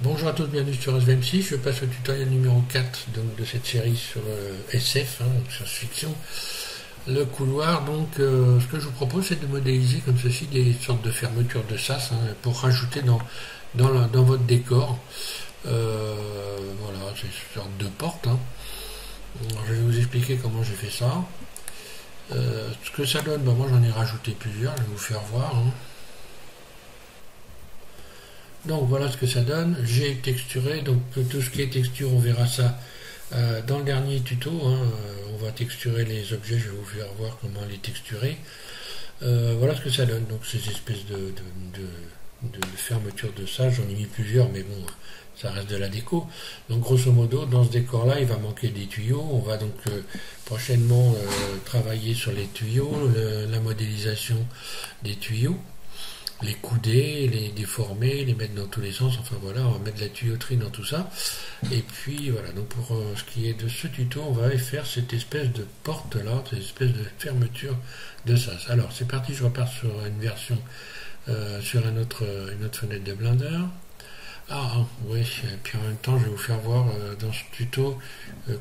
Bonjour à tous, bienvenue sur SVM6. Je passe au tutoriel numéro 4 donc, de cette série sur SF, science-fiction. Le couloir, donc ce que je vous propose c'est de modéliser comme ceci des sortes de fermetures de sas pour rajouter dans votre décor. Voilà, c'est une sorte de porte. Alors, je vais vous expliquer comment j'ai fait ça. Ce que ça donne, moi j'en ai rajouté plusieurs, je vais vous faire voir. Donc voilà ce que ça donne. J'ai texturé, donc tout ce qui est texture, on verra ça dans le dernier tuto. On va texturer les objets, je vais vous faire voir comment les texturer. Voilà ce que ça donne, donc ces espèces de fermetures de ça, j'en ai mis plusieurs, mais bon, ça reste de la déco. Donc grosso modo, dans ce décor-là, il va manquer des tuyaux. On va donc prochainement travailler sur les tuyaux, la modélisation des tuyaux. Les couder, les déformer, les mettre dans tous les sens, enfin voilà, on va mettre de la tuyauterie dans tout ça. Et puis voilà, donc pour ce qui est de ce tuto, on va faire cette espèce de porte là, cette espèce de fermeture de sas. Alors c'est parti, je repars sur une version, sur une autre fenêtre de Blender. Oui, et puis en même temps je vais vous faire voir dans ce tuto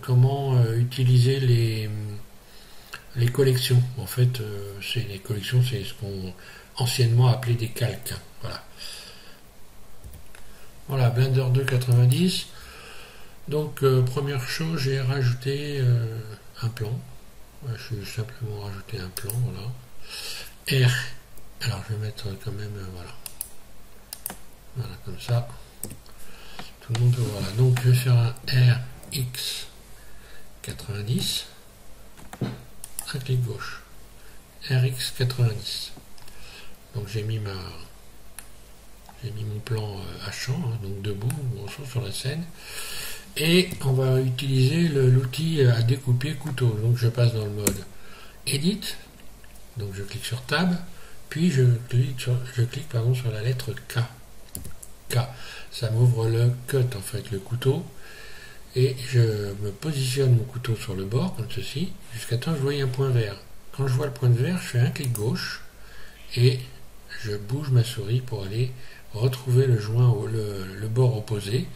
comment utiliser les collections. En fait, les collections, c'est ce qu'on anciennement appelé des calques. Voilà, Blender 2.90. Donc première chose, j'ai rajouté un plan. Je vais simplement rajouter un plan, voilà. R. Alors je vais mettre quand même, voilà, comme ça. Tout le monde peut voir. Donc je vais faire un RX 90. Un clic gauche. RX 90. Donc j'ai mis mon plan à champ, donc debout, grosso sur la scène. Et on va utiliser l'outil à découper couteau. Donc je passe dans le mode Edit. Donc je clique sur Tab. Puis je clique sur la lettre K. K. Ça m'ouvre le cut, en fait, le couteau. Et je me positionne mon couteau sur le bord, comme ceci, jusqu'à temps que je voie un point vert. Quand je vois le point vert, je fais un clic gauche. Et je bouge ma souris pour aller retrouver le joint, le bord opposé.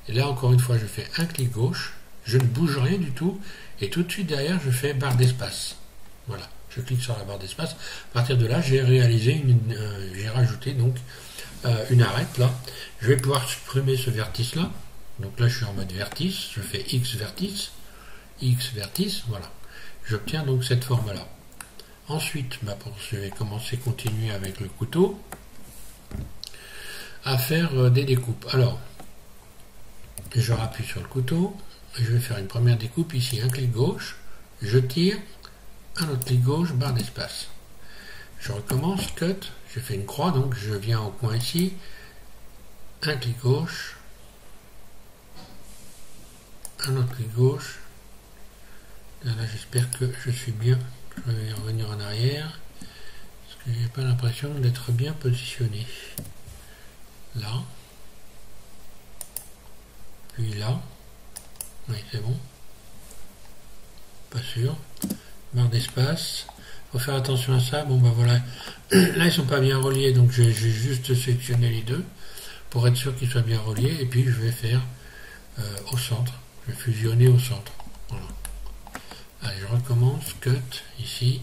Et là, encore une fois, je fais un clic gauche, je ne bouge rien du tout, et tout de suite derrière, je fais barre d'espace. Voilà, je clique sur la barre d'espace. À partir de là, j'ai rajouté donc une arête là. Je vais pouvoir supprimer ce vertice là. Donc là, je suis en mode vertice, je fais X vertice, voilà. J'obtiens donc cette forme là. Ensuite, je vais continuer avec le couteau à faire des découpes. Alors, je rappuie sur le couteau, je vais faire une première découpe ici, un clic gauche, je tire, un autre clic gauche, barre d'espace. Je recommence, cut, je fais une croix, donc je viens au coin ici, un clic gauche, un autre clic gauche. Là, j'espère que je suis bien. Je vais revenir en arrière parce que j'ai pas l'impression d'être bien positionné. Là, puis là, oui c'est bon, pas sûr. Barre d'espace, faut faire attention à ça. Bon voilà, là ils sont pas bien reliés, donc j'ai juste sélectionné les deux pour être sûr qu'ils soient bien reliés. Et puis je vais faire au centre, je vais fusionner au centre. Voilà. Allez, je recommence, cut, ici,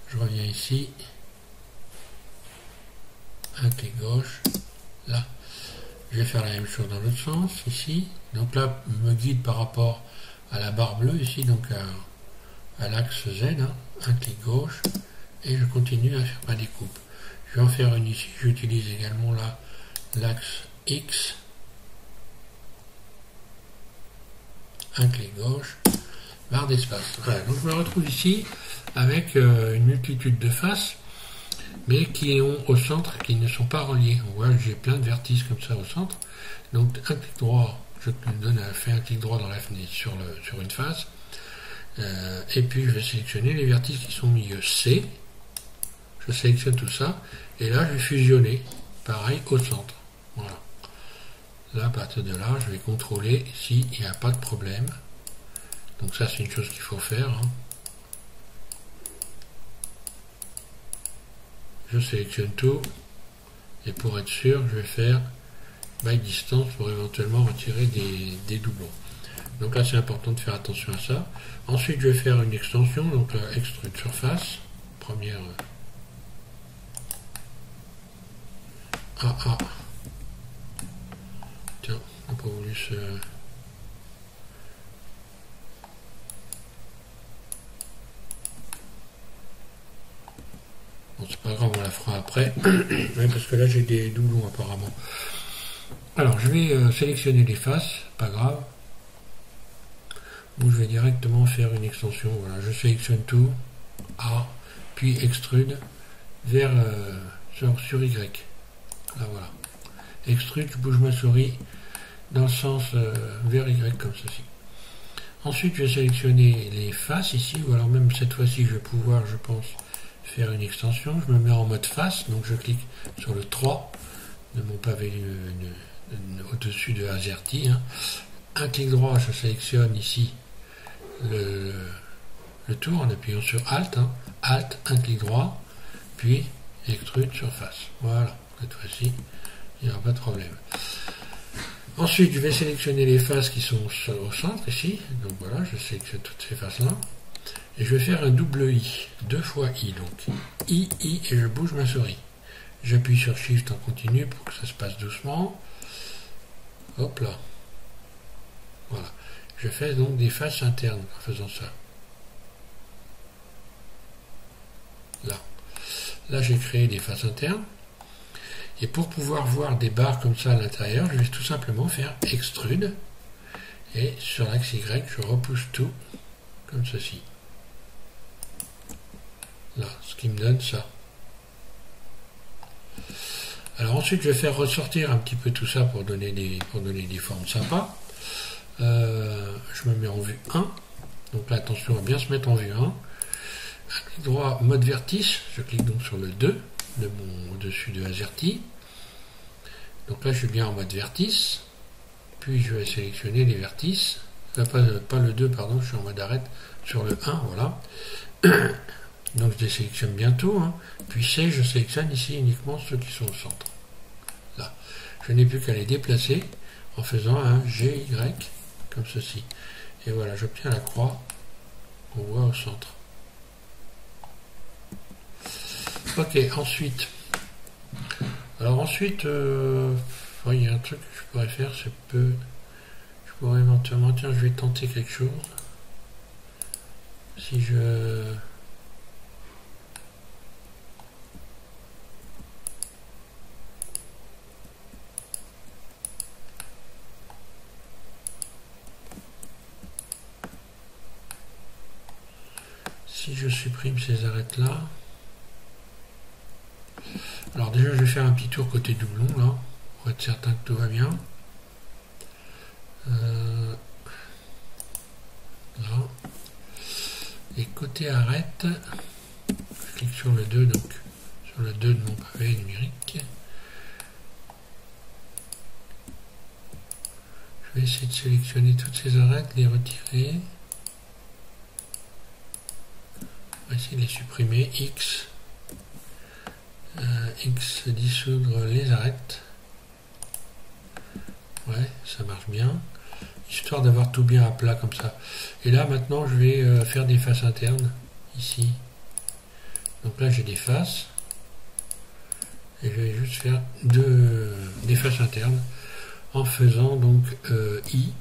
je reviens ici, un clic gauche, là, je vais faire la même chose dans l'autre sens, ici, donc là, me guide par rapport à la barre bleue, ici, donc à l'axe Z, un clic gauche, et je continue à faire ma découpe. Je vais en faire une ici, j'utilise également là l'axe X, un clic gauche, barre d'espace. Voilà, donc je me retrouve ici avec une multitude de faces, mais qui ont au centre, qui ne sont pas reliées. On voit que j'ai plein de vertices comme ça au centre. Donc un clic droit, je fais un clic droit dans la fenêtre sur une face, et puis je vais sélectionner les vertices qui sont au milieu. C, je sélectionne tout ça, et là je vais fusionner, pareil au centre. Voilà. Là, à partir de là, je vais contrôler s'il n'y a pas de problème. Donc ça, c'est une chose qu'il faut faire. Je sélectionne tout. Et pour être sûr, je vais faire by distance pour éventuellement retirer des doublons. Donc là c'est important de faire attention à ça. Ensuite je vais faire une extension, donc extrude surface, première AA. Tiens, on n'a pas voulu se... Bon, c'est pas grave, on la fera après, ouais, parce que là j'ai des doublons apparemment. Alors je vais sélectionner les faces, pas grave. Ou je vais directement faire une extension. Voilà, je sélectionne tout, A, puis extrude vers sur Y. Là voilà. Extrude, je bouge ma souris dans le sens vers Y comme ceci. Ensuite je vais sélectionner les faces ici, ou alors même cette fois-ci je vais pouvoir, je pense, faire une extension. Je me mets en mode face, donc je clique sur le 3 de mon pavé au-dessus de AZERTY. Hein. Un clic droit, je sélectionne ici le tour en appuyant sur Alt. Hein. Alt, un clic droit, puis extrude surface. Voilà, cette fois-ci, il n'y aura pas de problème. Ensuite, je vais sélectionner les faces qui sont au centre ici. Donc voilà, je sélectionne toutes ces faces-là. Et je vais faire un double I, 2 fois I. Donc I, et je bouge ma souris. J'appuie sur Shift en continu pour que ça se passe doucement. Hop là. Voilà. Je fais donc des faces internes en faisant ça. Là. Là, j'ai créé des faces internes. Et pour pouvoir voir des barres comme ça à l'intérieur, je vais tout simplement faire extrude. Et sur l'axe Y, je repousse tout comme ceci. Là, ce qui me donne ça. Alors ensuite, je vais faire ressortir un petit peu tout ça pour donner des formes sympas. Je me mets en vue 1. Donc là, attention à bien se mettre en vue 1. Un clic droit, mode vertice. Je clique donc sur le 2 de mon au-dessus de AZERTY. Donc là, je suis bien en mode vertice. Puis je vais sélectionner les vertices. Pas le 2, pardon, je suis en mode arrête sur le 1, voilà. Donc je les sélectionne bientôt. Hein. Puis C, je sélectionne ici uniquement ceux qui sont au centre. Là. Je n'ai plus qu'à les déplacer en faisant un GY comme ceci. Et voilà, j'obtiens la croix qu'on voit au centre. Ok, ensuite. Alors ensuite, il y a un truc que je pourrais faire, je pourrais éventuellement, tiens, je vais tenter quelque chose. Si je... Si je supprime ces arêtes-là, alors déjà je vais faire un petit tour côté doublon là, pour être certain que tout va bien. Là. Et côté arête, je clique sur le 2, donc sur le 2 de mon pavé numérique. Je vais essayer de sélectionner toutes ces arêtes, les retirer. On va essayer de les supprimer. X dissoudre les arêtes. Ouais, ça marche bien. Histoire d'avoir tout bien à plat comme ça. Et là maintenant je vais faire des faces internes ici. Donc là j'ai des faces. Et je vais juste faire des faces internes en faisant donc I.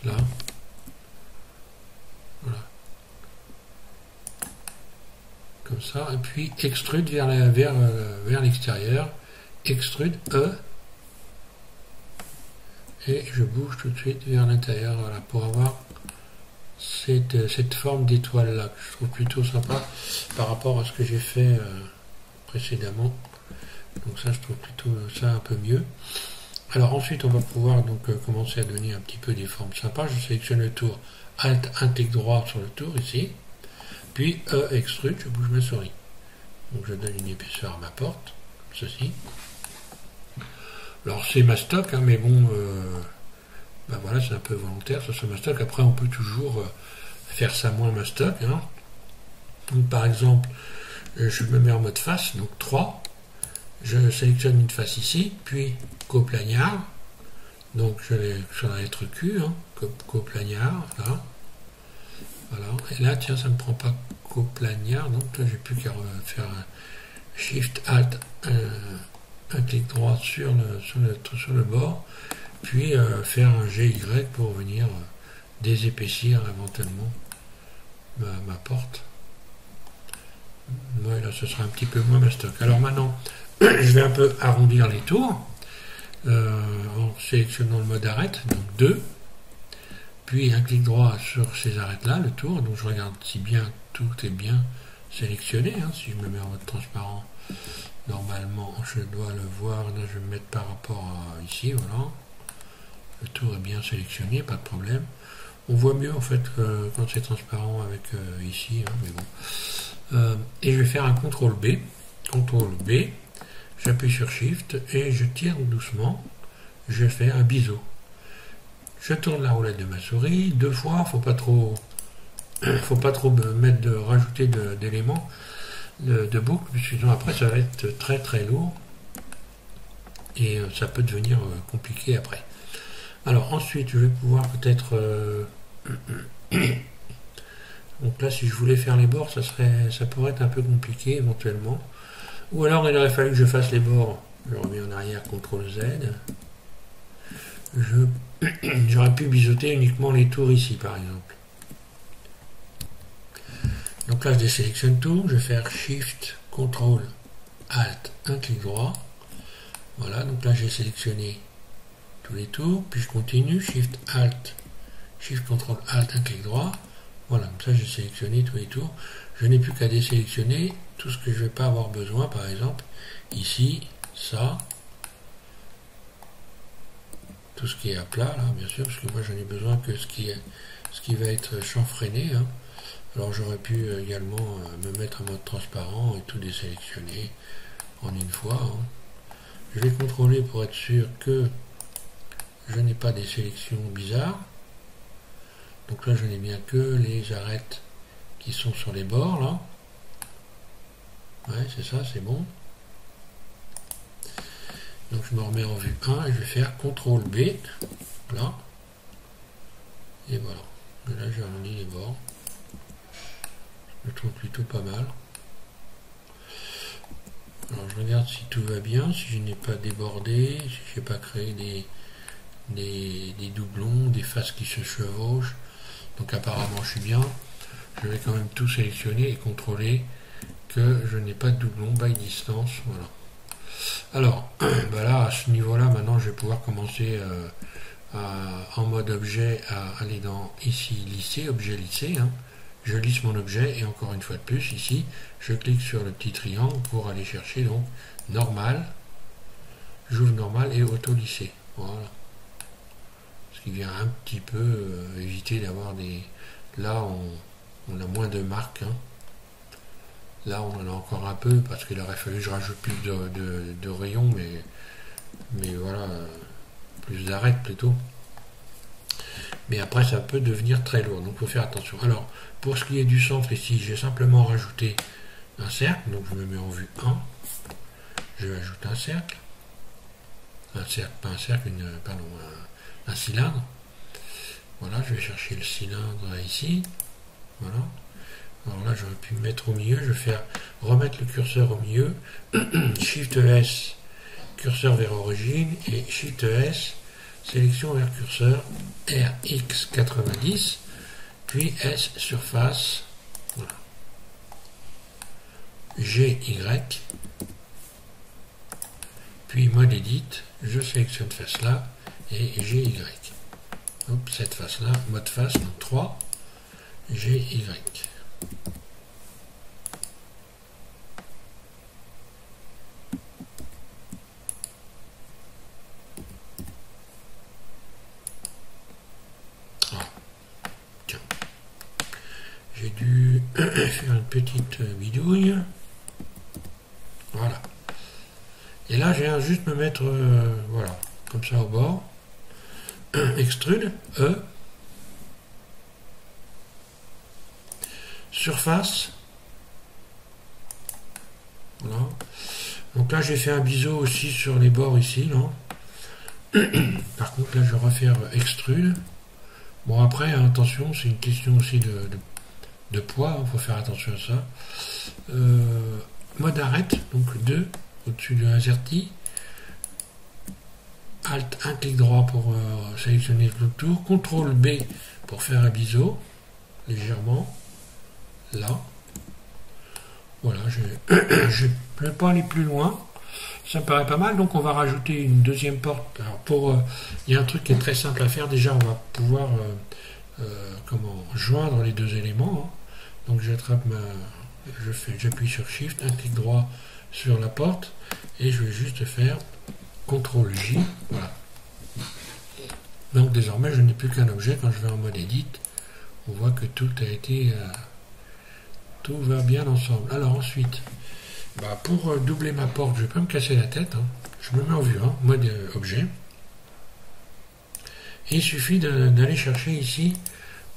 Là. Voilà. Comme ça. Et puis extrude vers l'extérieur. Extrude E. Et je bouge tout de suite vers l'intérieur, voilà, pour avoir cette forme d'étoile là, que je trouve plutôt sympa par rapport à ce que j'ai fait précédemment. Donc ça, je trouve plutôt ça un peu mieux. Alors ensuite, on va pouvoir donc commencer à donner un petit peu des formes sympas. Je sélectionne le tour, Alt, un clic droit sur le tour ici, puis E, extrude, je bouge ma souris. Donc je donne une épaisseur à ma porte, comme ceci. Alors c'est ma stock, hein, mais bon, ben voilà, c'est un peu volontaire, ça c'est ma stock. Après, on peut toujours faire ça moins ma stock. Hein. Donc, par exemple, je me mets en mode face, donc 3, Je sélectionne une face ici, puis coplagnard. Donc je vais sur la lettre Q, hein, coplagnard, là. Voilà. Et là, tiens, ça ne me prend pas coplagnard, donc j'ai plus qu'à faire un Shift Alt, un clic droit sur le bord, puis faire un GY pour venir désépaissir éventuellement ma porte. Ouais, là, ce sera un petit peu moins mastoc. Alors maintenant, je vais un peu arrondir les tours en sélectionnant le mode arrête, donc 2, puis un clic droit sur ces arêtes-là, le tour. Donc je regarde si bien tout est bien sélectionné. Hein. Si je me mets en mode transparent, normalement je dois le voir. Là, je vais me mettre par rapport à ici, voilà. Le tour est bien sélectionné, pas de problème. On voit mieux en fait quand c'est transparent avec ici, hein, mais bon. Et je vais faire un CTRL B. CTRL B. J'appuie sur Shift et je tire doucement. Je fais un biseau. Je tourne la roulette de ma souris 2 fois. Faut pas trop rajouter d'éléments de boucle, sinon après ça va être très très lourd et ça peut devenir compliqué après. Alors ensuite je vais pouvoir peut-être donc là si je voulais faire les bords ça pourrait être un peu compliqué éventuellement, ou alors il aurait fallu que je fasse les bords. Je reviens en arrière, CTRL Z. J'aurais pu biseauter uniquement les tours ici par exemple. Donc là je désélectionne tout, je vais faire Shift, CTRL, Alt, un clic droit. Voilà, donc là j'ai sélectionné tous les tours, puis je continue, Shift, Alt, Shift, CTRL, Alt, un clic droit. Voilà, comme ça j'ai sélectionné tous les tours. Je n'ai plus qu'à désélectionner tout ce que je ne vais pas avoir besoin, par exemple, ici, ça, tout ce qui est à plat, là, bien sûr, parce que moi j'en ai besoin que ce qui va être chanfreiné, hein. Alors j'aurais pu également me mettre en mode transparent et tout désélectionner en une fois. Hein. Je vais contrôler pour être sûr que je n'ai pas des sélections bizarres. Donc là je n'ai bien que les arêtes qui sont sur les bords là. Ouais, c'est ça, c'est bon. Donc je me remets en vue 1 et je vais faire CTRL B. Là. Et voilà. Et là j'ai arrondi les bords. Je trouve plutôt pas mal. Alors je regarde si tout va bien, si je n'ai pas débordé, si je n'ai pas créé des doublons, des faces qui se chevauchent. Donc apparemment je suis bien. Je vais quand même tout sélectionner et contrôler que je n'ai pas de doublon by distance. Voilà. Alors bah là à ce niveau là maintenant je vais pouvoir commencer en mode objet à aller dans ici lisser, objet lisser. Hein. Je lisse mon objet et encore une fois de plus ici je clique sur le petit triangle pour aller chercher donc normal, j'ouvre normal et auto lisser. Voilà, ce qui vient un petit peu éviter d'avoir des, là on a moins de marques, hein. Là on en a encore un peu parce qu'il aurait fallu que je rajoute plus de rayons, mais voilà, plus d'arêtes plutôt. Mais après ça peut devenir très lourd, donc il faut faire attention. Alors pour ce qui est du centre ici, j'ai simplement rajouté un cercle, donc je me mets en vue 1, je vais ajouter un cercle, pas un cercle, pardon, un cylindre. Voilà, je vais chercher le cylindre ici, voilà. Alors là j'aurais pu me mettre au milieu, je vais remettre le curseur au milieu, Shift S, curseur vers origine, et Shift S, sélection vers curseur, RX90, puis S surface, voilà. GY, puis mode edit, je sélectionne face là, et GY. Hop, cette face là, mode face, donc 3, GY. J'ai dû faire une petite bidouille. Voilà. Et là, j'ai juste me mettre, voilà, comme ça au bord. Extrude, E. Surface. Voilà. Donc là j'ai fait un biseau aussi sur les bords ici, là. Par contre là je vais refaire extrude. Bon après attention, c'est une question aussi de poids, il faut faire attention à ça. Mode arrête, donc 2 au-dessus de AZERTY. Alt, un clic droit pour sélectionner le tour. CTRL B pour faire un biseau, légèrement. Là. Voilà, je ne vais pas aller plus loin. Ça me paraît pas mal, donc on va rajouter une deuxième porte. Alors il y a un truc qui est très simple à faire. Déjà, on va pouvoir joindre les deux éléments. Hein. Donc j'appuie sur Shift, un clic droit sur la porte, et je vais juste faire CTRL J. Voilà. Donc désormais, je n'ai plus qu'un objet. Quand je vais en mode Edit, on voit que tout a été, tout va bien ensemble. Alors ensuite. Pour doubler ma porte, je ne vais pas me casser la tête. Hein. Je me mets en vue, hein, mode objet. Et il suffit d'aller chercher ici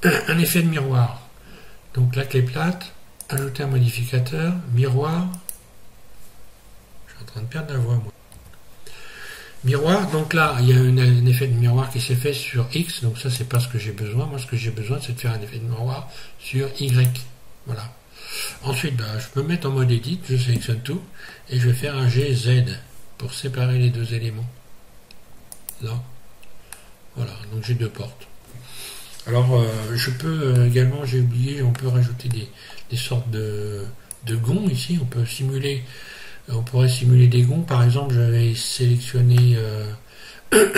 un effet de miroir. Donc la clé plate, ajouter un modificateur, miroir. Je suis en train de perdre la voix, moi. Miroir, donc là, il y a un effet de miroir qui s'est fait sur X. Donc ça, c'est pas ce que j'ai besoin. Moi, ce que j'ai besoin, c'est de faire un effet de miroir sur Y. Voilà. Ensuite, je me mets en mode Edit, je sélectionne tout, et je vais faire un GZ pour séparer les deux éléments. Là. Voilà, donc j'ai deux portes. Alors, je peux également, j'ai oublié, on peut rajouter des sortes de gonds ici. On peut simuler, on pourrait simuler des gonds. Par exemple, je vais sélectionner... voilà,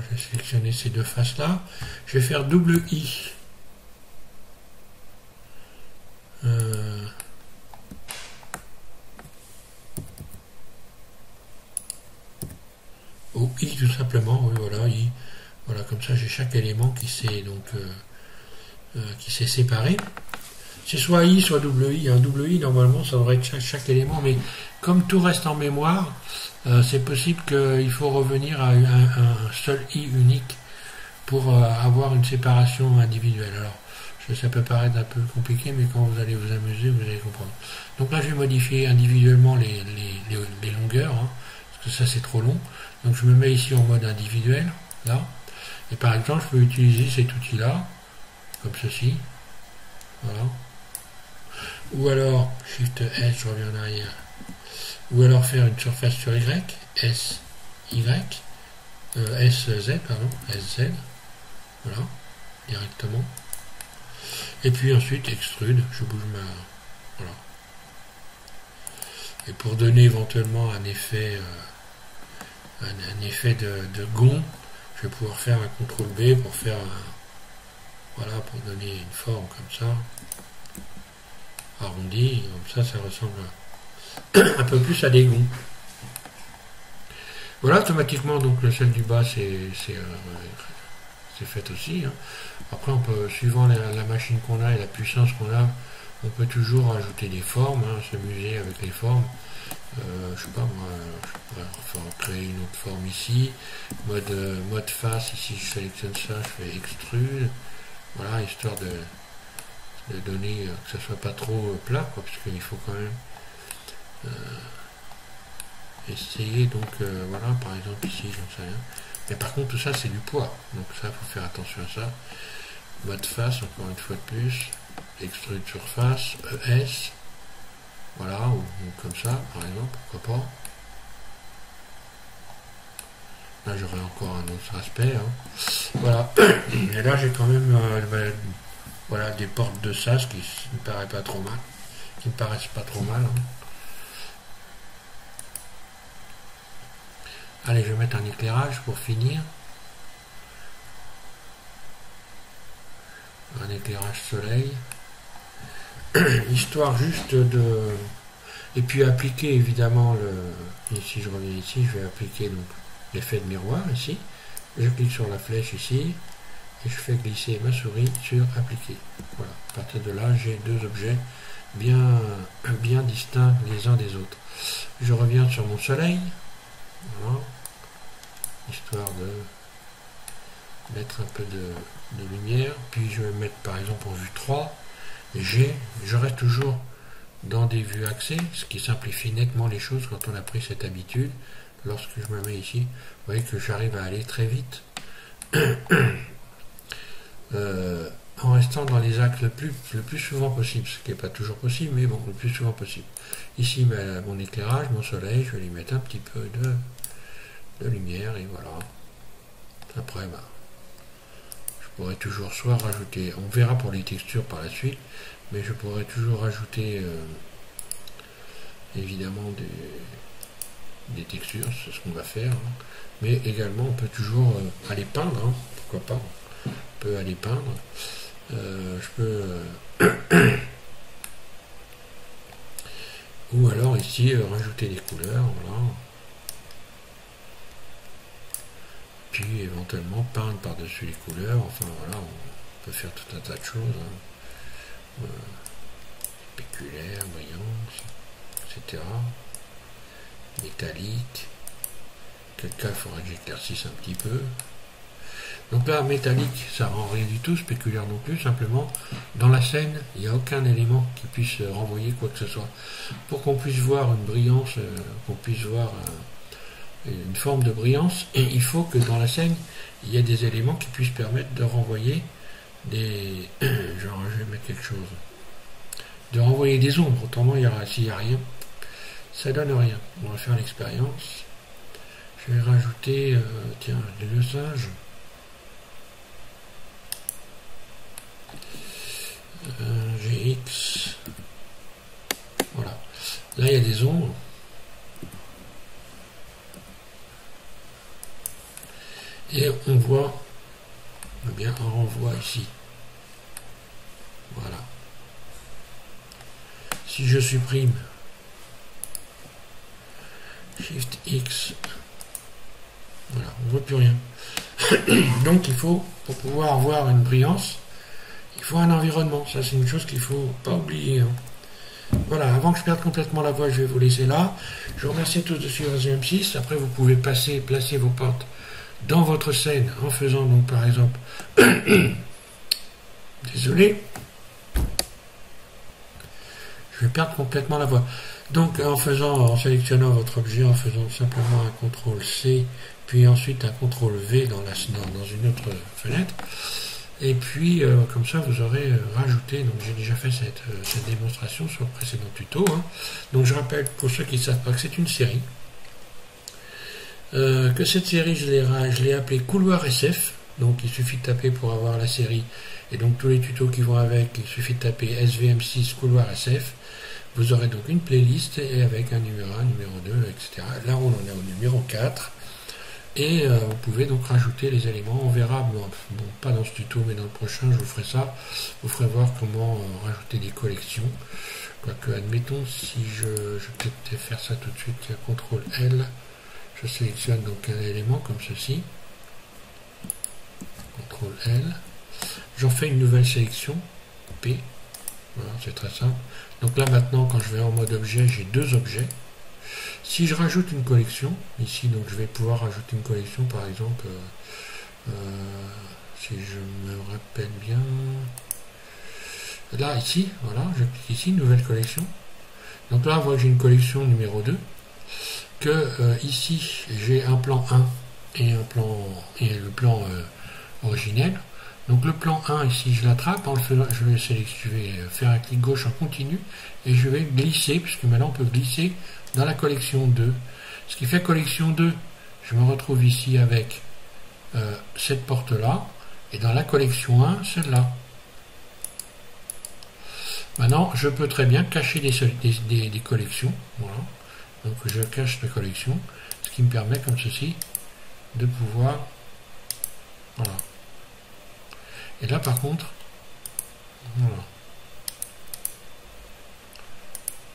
je vais sélectionner ces deux faces-là. Je vais faire double I. Ou I tout simplement, oui, voilà, I. Voilà, comme ça j'ai chaque élément qui s'est séparé. C'est soit I, soit double I. Un double I, normalement, ça devrait être chaque élément, mais comme tout reste en mémoire, c'est possible qu'il faut revenir à un seul I unique pour avoir une séparation individuelle. Alors, ça peut paraître un peu compliqué, mais quand vous allez vous amuser, vous allez comprendre. Donc là, je vais modifier individuellement les longueurs, hein, parce que ça, c'est trop long. Donc je me mets ici en mode individuel, là. Et par exemple, je peux utiliser cet outil-là, comme ceci. Voilà. Ou alors, Shift S, je reviens en arrière. Ou alors faire une surface sur Y, S, Y, SZ, pardon, SZ. Voilà, directement. Et puis ensuite, extrude, je bouge ma... Voilà. Et pour donner éventuellement un effet de gond, je vais pouvoir faire un CTRL B pour faire voilà, pour donner une forme comme ça, arrondi, comme ça ressemble un peu plus à des gonds. Voilà, automatiquement, donc celle du bas, c'est fait aussi. Hein. Après, on peut, suivant la machine qu'on a et la puissance qu'on a, on peut toujours ajouter des formes, hein, s'amuser avec les formes. Je sais pas moi, je pourrais créer une autre forme ici, mode face, ici je sélectionne ça, je fais extrude, voilà, histoire de donner que ça soit pas trop plat, quoi, parce qu'il faut quand même essayer, donc voilà, par exemple ici, j'en sais rien. Mais par contre tout ça c'est du poids, donc ça faut faire attention à ça. Mode face, encore une fois de plus, extrude surface, ES. Voilà, ou comme ça, par exemple, pourquoi pas. Là, j'aurai encore un autre aspect. Hein. Voilà. Et là, j'ai quand même voilà, des portes de sas qui me paraissent pas trop mal. Hein. Allez, je vais mettre un éclairage pour finir. Un éclairage soleil. Histoire juste de... Et puis appliquer évidemment ici je reviens ici, je vais appliquer donc l'effet de miroir ici. Je clique sur la flèche ici et je fais glisser ma souris sur appliquer. Voilà. À partir de là, j'ai deux objets bien distincts les uns des autres. Je reviens sur mon soleil. Voilà. Histoire de mettre un peu de lumière. Puis je vais mettre par exemple en vue 3. Je reste toujours dans des vues accès, ce qui simplifie nettement les choses quand on a pris cette habitude. Lorsque je me mets ici, vous voyez que j'arrive à aller très vite en restant dans les axes le plus souvent possible, ce qui n'est pas toujours possible, mais bon, le plus souvent possible. Ici, mon éclairage, mon soleil, je vais lui mettre un petit peu de lumière, et voilà. Après, je pourrais toujours soit rajouter, on verra pour les textures par la suite, mais je pourrais toujours rajouter évidemment des textures, c'est ce qu'on va faire, hein. Mais également on peut toujours aller peindre, hein, pourquoi pas, on peut aller peindre, je peux ou alors ici rajouter des couleurs, voilà, puis éventuellement peindre par-dessus les couleurs, enfin voilà, on peut faire tout un tas de choses, hein. Spéculaire, brillance, etc. Métallique. Quel cas il faudra que j'éclaircisse un petit peu. Donc là, métallique, ça rend rien du tout, spéculaire non plus, simplement, dans la scène, il n'y a aucun élément qui puisse renvoyer quoi que ce soit. Pour qu'on puisse voir une brillance, qu'on puisse voir une forme de brillance, et il faut que dans la scène, il y ait des éléments qui puissent permettre de renvoyer des... genre, je vais mettre quelque chose. De renvoyer des ombres, autrement, s'il n'y a rien, ça donne rien. On va faire l'expérience. Je vais rajouter, tiens, le singe. GX. Voilà. Là, il y a des ombres. Et on voit, eh bien, on renvoie ici. Voilà. Si je supprime Shift X, voilà, on ne voit plus rien. Donc il faut, pour pouvoir avoir une brillance, il faut un environnement. Ça, c'est une chose qu'il ne faut pas oublier, hein. Voilà, avant que je perde complètement la voix, je vais vous laisser là. Je vous remercie tous de suivre M6. Après, vous pouvez placer vos portes dans votre scène en faisant, donc, par exemple, désolé, je vais perdre complètement la voix. Donc, en sélectionnant votre objet, en faisant simplement un CTRL-C, puis ensuite un CTRL-V dans une autre fenêtre. Et puis, comme ça, vous aurez rajouté, donc j'ai déjà fait cette démonstration sur le précédent tuto, hein. Donc, je rappelle, pour ceux qui ne savent pas, que c'est une série. Que cette série, je l'ai appelée Couloir SF. Donc, il suffit de taper pour avoir la série. Et donc, tous les tutos qui vont avec, il suffit de taper SVM6 Couloir SF. Vous aurez donc une playlist et avec un numéro 1, numéro 2, etc. Là, on en est au numéro 4. Et vous pouvez donc rajouter les éléments. On verra, bon, pas dans ce tuto, mais dans le prochain, je vous ferai ça. Je vous ferai voir comment rajouter des collections. Quoique, admettons, si je vais peut-être faire ça tout de suite, CTRL-L. Je sélectionne donc un élément comme ceci. CTRL-L. J'en fais une nouvelle sélection. P. Voilà, c'est très simple. Donc là maintenant, quand je vais en mode objet, j'ai deux objets. Si je rajoute une collection, ici, donc je vais pouvoir rajouter une collection, par exemple, si je me rappelle bien, là, ici, voilà, je clique ici, nouvelle collection. Donc là, on voit que j'ai une collection numéro 2, que ici, j'ai un plan 1 et le plan originel. Donc le plan 1, ici, je l'attrape, je vais faire un clic gauche en continu, et je vais glisser, puisque maintenant on peut glisser dans la collection 2. Ce qui fait collection 2, je me retrouve ici avec cette porte-là, et dans la collection 1, celle-là. Maintenant, je peux très bien cacher des collections. Voilà. Donc je cache la collection, ce qui me permet, comme ceci, de pouvoir... Voilà. Et là, par contre, voilà.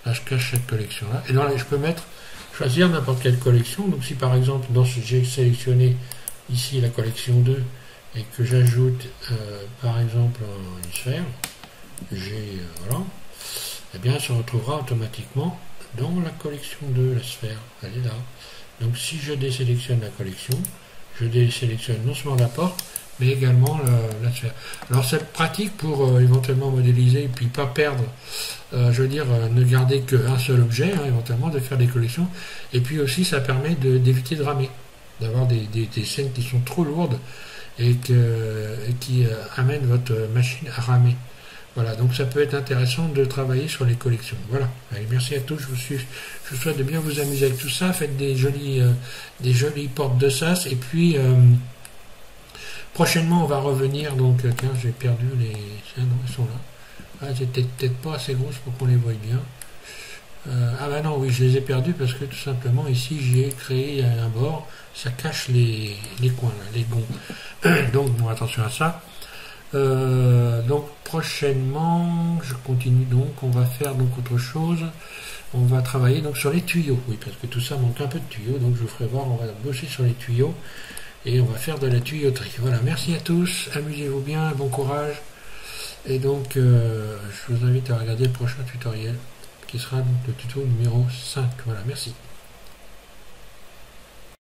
Là, je cache cette collection-là. Et là, je peux choisir n'importe quelle collection. Donc, si par exemple, j'ai sélectionné ici la collection 2 et que j'ajoute, par exemple, une sphère, voilà, eh bien, elle se retrouvera automatiquement dans la collection 2, la sphère. Elle est là. Donc, si je désélectionne la collection, je désélectionne non seulement la porte, mais également la sphère. Alors c'est pratique pour éventuellement modéliser et puis pas perdre, je veux dire, ne garder qu'un seul objet, hein, éventuellement de faire des collections, et puis aussi ça permet d'éviter de ramer, d'avoir des scènes qui sont trop lourdes et qui amènent votre machine à ramer. Voilà, donc ça peut être intéressant de travailler sur les collections. Voilà, allez, merci à tous, je vous souhaite de bien vous amuser avec tout ça, faites des jolies portes de sas, et puis prochainement on va revenir, donc tiens, j'ai perdu les... Tiens, non, ils sont là. Ah, c'était peut-être pas assez grosse pour qu'on les voie bien. Ah bah non, oui, je les ai perdus parce que tout simplement ici j'ai créé un bord, ça cache les coins, là, les gonds. Donc bon, attention à ça. Donc prochainement, je continue donc, on va faire donc autre chose. On va travailler donc sur les tuyaux, oui, parce que tout ça manque un peu de tuyaux, donc je vous ferai voir, on va bosser sur les tuyaux et on va faire de la tuyauterie. Voilà, merci à tous, amusez-vous bien, bon courage. Et donc je vous invite à regarder le prochain tutoriel qui sera donc le tuto numéro 5. Voilà, merci.